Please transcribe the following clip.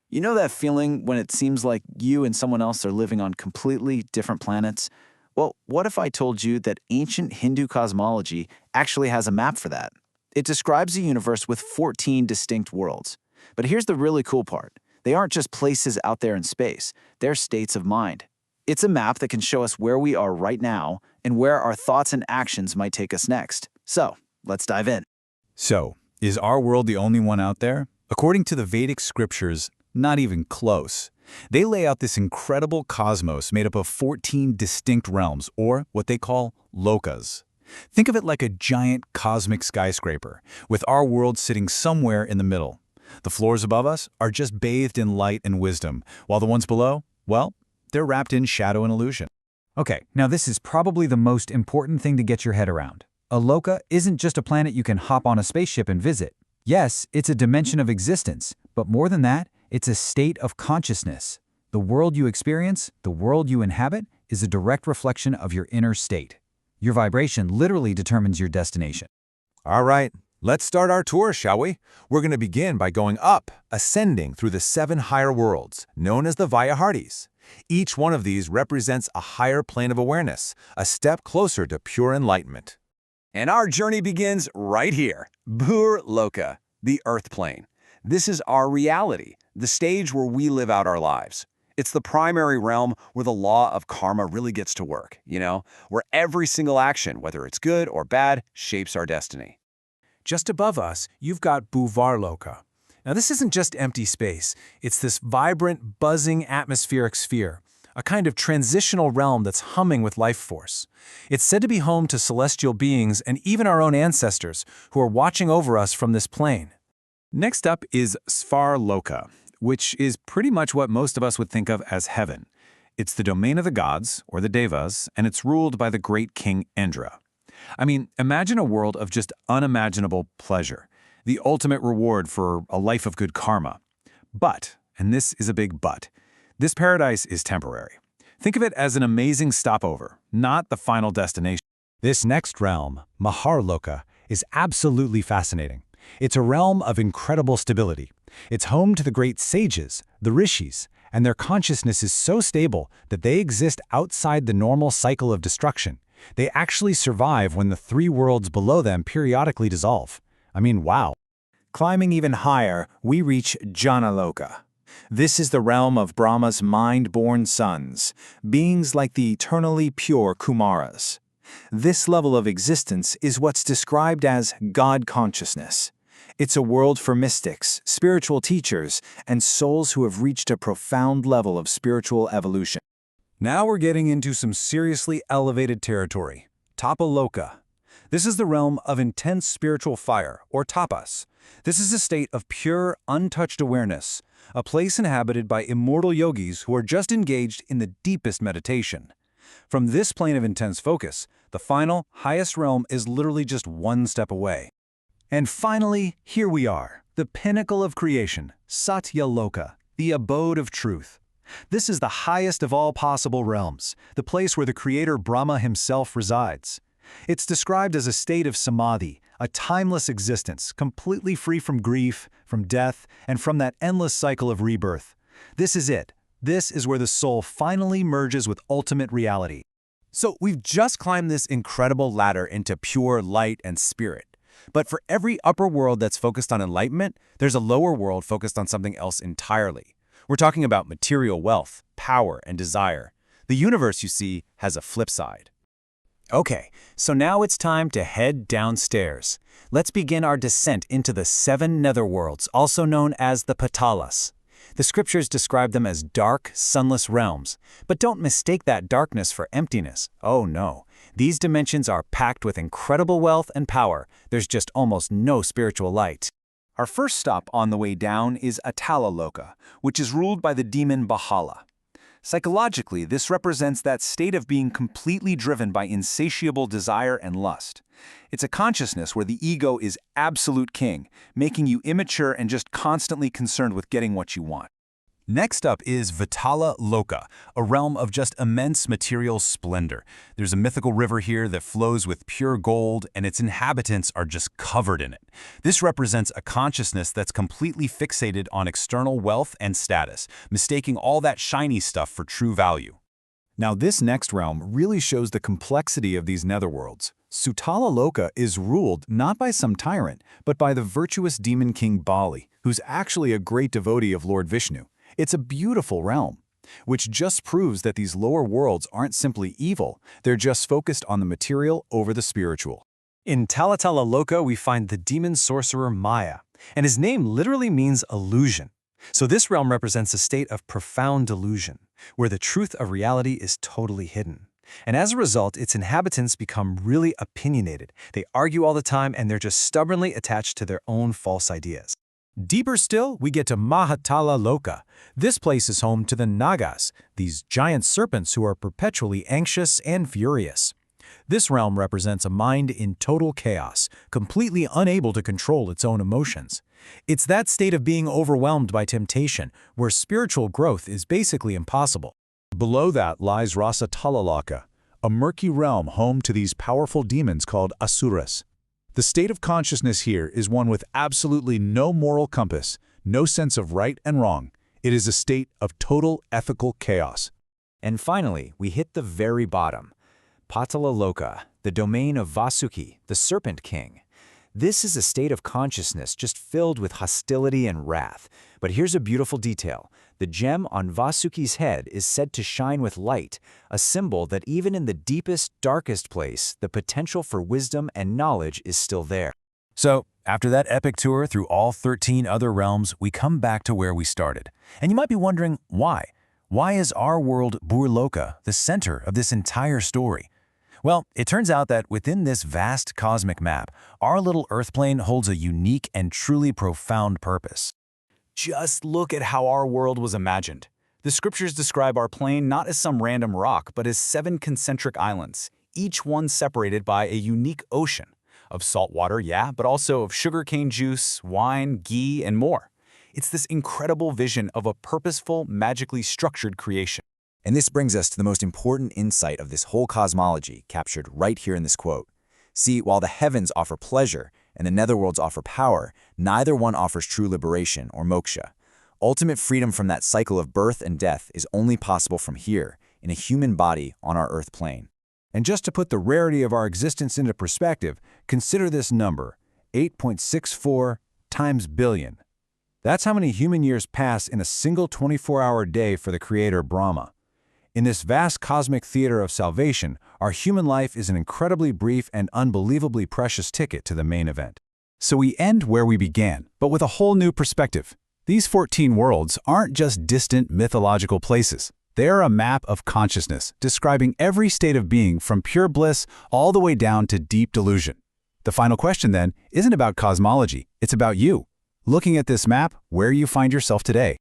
You know that feeling when it seems like you and someone else are living on completely different planets? Well, what if I told you that ancient Hindu cosmology actually has a map for that? It describes a universe with 14 distinct worlds. But here's the really cool part. They aren't just places out there in space, they're states of mind. It's a map that can show us where we are right now and where our thoughts and actions might take us next. So, let's dive in. So, is our world the only one out there? According to the Vedic scriptures, not even close. They lay out this incredible cosmos made up of 14 distinct realms, or what they call lokas. Think of it like a giant cosmic skyscraper, with our world sitting somewhere in the middle. The floors above us are just bathed in light and wisdom, while the ones below, well, they're wrapped in shadow and illusion. Okay, now this is probably the most important thing to get your head around. A loka isn't just a planet you can hop on a spaceship and visit. Yes, it's a dimension of existence, but more than that, it's a state of consciousness. The world you experience, the world you inhabit, is a direct reflection of your inner state. Your vibration literally determines your destination. All right, let's start our tour, shall we? We're going to begin by going up, ascending through the 7 higher worlds, known as the Vyahardis. Each one of these represents a higher plane of awareness, a step closer to pure enlightenment. And our journey begins right here, Bhur Loka, the Earth plane. This is our reality, the stage where we live out our lives. It's the primary realm where the law of karma really gets to work, where every single action, whether it's good or bad, shapes our destiny. Just above us, you've got Bhuvarloka. Now, this isn't just empty space. It's this vibrant, buzzing atmospheric sphere, a kind of transitional realm that's humming with life force. It's said to be home to celestial beings and even our own ancestors who are watching over us from this plane. Next up is Svarloka, which is pretty much what most of us would think of as heaven. It's the domain of the gods, or the devas, and it's ruled by the great king Indra. I mean, imagine a world of just unimaginable pleasure, the ultimate reward for a life of good karma. But, and this is a big but, this paradise is temporary. Think of it as an amazing stopover, not the final destination. This next realm, Maharloka, is absolutely fascinating. It's a realm of incredible stability. It's home to the great sages, the rishis, and their consciousness is so stable that they exist outside the normal cycle of destruction. They actually survive when the 3 worlds below them periodically dissolve. I mean, wow. Climbing even higher, we reach Janaloka. This is the realm of Brahma's mind-born sons, beings like the eternally pure Kumaras. This level of existence is what's described as God consciousness. It's a world for mystics, spiritual teachers, and souls who have reached a profound level of spiritual evolution. Now we're getting into some seriously elevated territory, Tapaloka. This is the realm of intense spiritual fire, or tapas. This is a state of pure, untouched awareness, a place inhabited by immortal yogis who are just engaged in the deepest meditation. From this plane of intense focus, the final, highest realm is literally just one step away. And finally, here we are, the pinnacle of creation, Satyaloka, the abode of truth. This is the highest of all possible realms, the place where the creator Brahma himself resides. It's described as a state of samadhi, a timeless existence, completely free from grief, from death, and from that endless cycle of rebirth. This is it. This is where the soul finally merges with ultimate reality. So we've just climbed this incredible ladder into pure light and spirit. But for every upper world that's focused on enlightenment, there's a lower world focused on something else entirely. We're talking about material wealth, power, and desire. The universe, you see, has a flip side. Okay, so now it's time to head downstairs. Let's begin our descent into the 7 netherworlds, also known as the Patalas. The scriptures describe them as dark, sunless realms, but don't mistake that darkness for emptiness. Oh no, these dimensions are packed with incredible wealth and power. There's just almost no spiritual light. Our first stop on the way down is Atalaloka, which is ruled by the demon Bahala. Psychologically, this represents that state of being completely driven by insatiable desire and lust. It's a consciousness where the ego is absolute king, making you immature and just constantly concerned with getting what you want. Next up is Vitala Loka, a realm of just immense material splendor. There's a mythical river here that flows with pure gold, and its inhabitants are just covered in it. This represents a consciousness that's completely fixated on external wealth and status, mistaking all that shiny stuff for true value. Now this next realm really shows the complexity of these netherworlds. Sutala Loka is ruled not by some tyrant, but by the virtuous demon king Bali, who's actually a great devotee of Lord Vishnu. It's a beautiful realm, which just proves that these lower worlds aren't simply evil, they're just focused on the material over the spiritual. In Talatala Loka, we find the demon sorcerer Maya, and his name literally means illusion. So this realm represents a state of profound delusion, where the truth of reality is totally hidden. And as a result, its inhabitants become really opinionated. They argue all the time, and they're just stubbornly attached to their own false ideas. Deeper still, we get to Mahatala Loka. This place is home to the Nagas, these giant serpents who are perpetually anxious and furious. This realm represents a mind in total chaos, completely unable to control its own emotions. It's that state of being overwhelmed by temptation, where spiritual growth is basically impossible. Below that lies Rasatala Loka, a murky realm home to these powerful demons called Asuras. The state of consciousness here is one with absolutely no moral compass, no sense of right and wrong. It is a state of total ethical chaos. And finally, we hit the very bottom. Patala Loka, the domain of Vasuki, the Serpent King. This is a state of consciousness just filled with hostility and wrath. But here's a beautiful detail. The gem on Vasuki's head is said to shine with light, a symbol that even in the deepest, darkest place, the potential for wisdom and knowledge is still there. So, after that epic tour through all 13 other realms, we come back to where we started. And you might be wondering, why? Why is our world Burloka the center of this entire story? Well, it turns out that within this vast cosmic map, our little Earth plane holds a unique and truly profound purpose. Just look at how our world was imagined. The scriptures describe our plane not as some random rock, but as 7 concentric islands, each one separated by a unique ocean. Of salt water, yeah, but also of sugarcane juice, wine, ghee, and more. It's this incredible vision of a purposeful, magically structured creation. And this brings us to the most important insight of this whole cosmology, captured right here in this quote. See, while the heavens offer pleasure and the netherworlds offer power, neither one offers true liberation or moksha. Ultimate freedom from that cycle of birth and death is only possible from here, in a human body on our Earth plane. And just to put the rarity of our existence into perspective, consider this number, 8.64 times billion. That's how many human years pass in a single 24-hour day for the creator Brahma. In this vast cosmic theater of salvation, our human life is an incredibly brief and unbelievably precious ticket to the main event. So we end where we began, but with a whole new perspective. These 14 worlds aren't just distant mythological places. They are a map of consciousness, describing every state of being from pure bliss all the way down to deep delusion. The final question, then, isn't about cosmology, it's about you. Looking at this map, where you find yourself today.